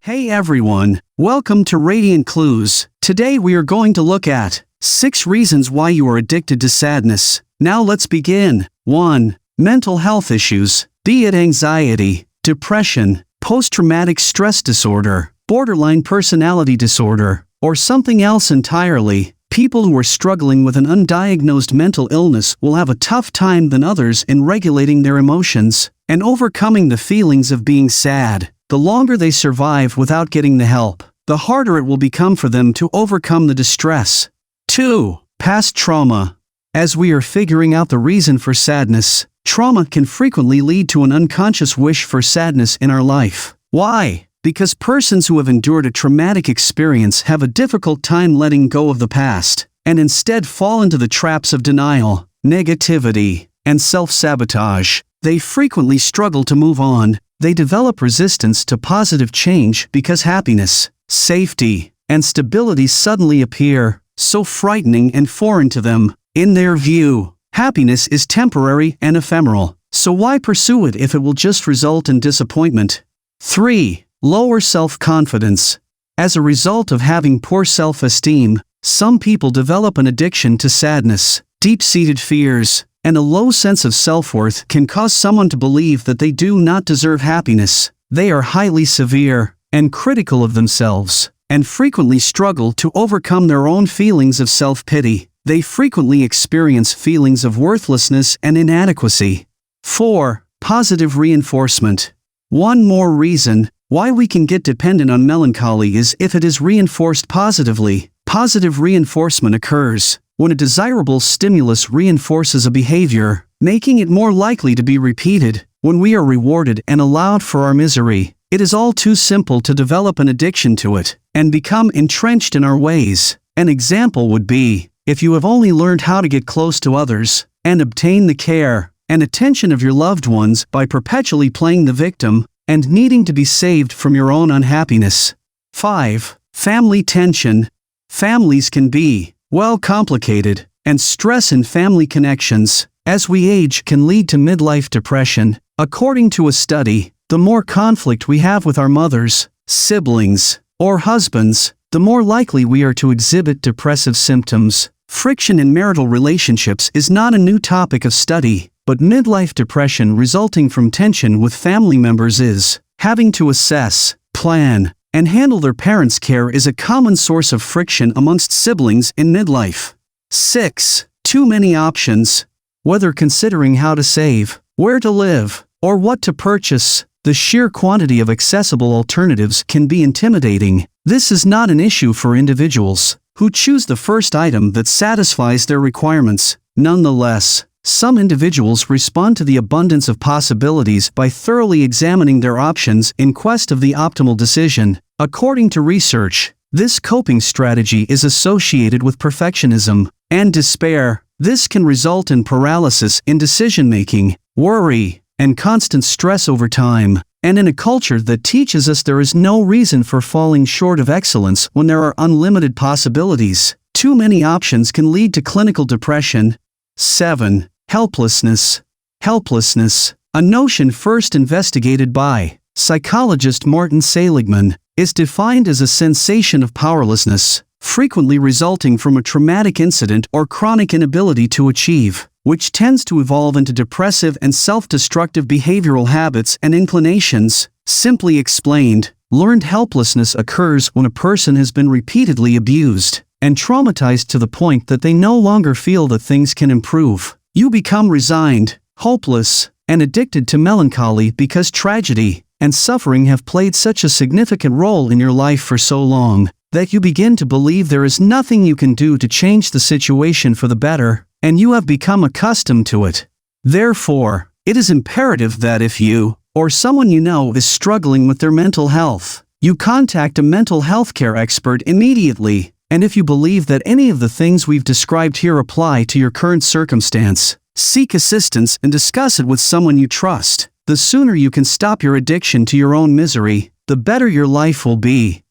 Hey everyone, welcome to Radiant Clues. Today we are going to look at 6 reasons why you are addicted to sadness. Now let's begin. 1. Mental health issues, be it anxiety, depression, post-traumatic stress disorder, borderline personality disorder, or something else entirely. People who are struggling with an undiagnosed mental illness will have a tough time than others in regulating their emotions and overcoming the feelings of being sad. The longer they survive without getting the help, the harder it will become for them to overcome the distress. 2. Past trauma. As we are figuring out the reason for sadness, trauma can frequently lead to an unconscious wish for sadness in our life. Why? Because persons who have endured a traumatic experience have a difficult time letting go of the past, and instead fall into the traps of denial, negativity, and self-sabotage. They frequently struggle to move on. They develop resistance to positive change because happiness, safety, and stability suddenly appear so frightening and foreign to them. In their view, happiness is temporary and ephemeral, so why pursue it if it will just result in disappointment? 3. Lower self-confidence. As a result of having poor self-esteem, some people develop an addiction to sadness. Deep-seated fears and a low sense of self-worth can cause someone to believe that they do not deserve happiness. They are highly severe and critical of themselves, and frequently struggle to overcome their own feelings of self-pity. They frequently experience feelings of worthlessness and inadequacy. 4. Positive reinforcement. One more reason why we can get dependent on melancholy is if it is reinforced positively. Positive reinforcement occurs when a desirable stimulus reinforces a behavior, making it more likely to be repeated. When we are rewarded and allowed for our misery, it is all too simple to develop an addiction to it and become entrenched in our ways. An example would be, if you have only learned how to get close to others and obtain the care and attention of your loved ones by perpetually playing the victim and needing to be saved from your own unhappiness. 5. Family tension. Families can be, well, complicated, and stress in family connections, as we age, can lead to midlife depression. According to a study, the more conflict we have with our mothers, siblings, or husbands, the more likely we are to exhibit depressive symptoms. Friction in marital relationships is not a new topic of study, but midlife depression resulting from tension with family members is. Having to assess, plan, and handle their parents' care is a common source of friction amongst siblings in midlife. 6. Too many options. Whether considering how to save, where to live, or what to purchase, the sheer quantity of accessible alternatives can be intimidating. This is not an issue for individuals who choose the first item that satisfies their requirements. Nonetheless, some individuals respond to the abundance of possibilities by thoroughly examining their options in quest of the optimal decision. According to research, this coping strategy is associated with perfectionism and despair. This can result in paralysis in decision-making, worry, and constant stress over time. And in a culture that teaches us there is no reason for falling short of excellence when there are unlimited possibilities, too many options can lead to clinical depression. 7. Helplessness. Helplessness, a notion first investigated by psychologist Martin Seligman, is defined as a sensation of powerlessness, frequently resulting from a traumatic incident or chronic inability to achieve, which tends to evolve into depressive and self-destructive behavioral habits and inclinations. Simply explained, learned helplessness occurs when a person has been repeatedly abused and traumatized to the point that they no longer feel that things can improve. You become resigned, hopeless, and addicted to melancholy because tragedy and suffering have played such a significant role in your life for so long that you begin to believe there is nothing you can do to change the situation for the better, and you have become accustomed to it. Therefore, it is imperative that if you or someone you know is struggling with their mental health, you contact a mental health care expert immediately. And if you believe that any of the things we've described here apply to your current circumstance, seek assistance and discuss it with someone you trust. The sooner you can stop your addiction to your own misery, the better your life will be.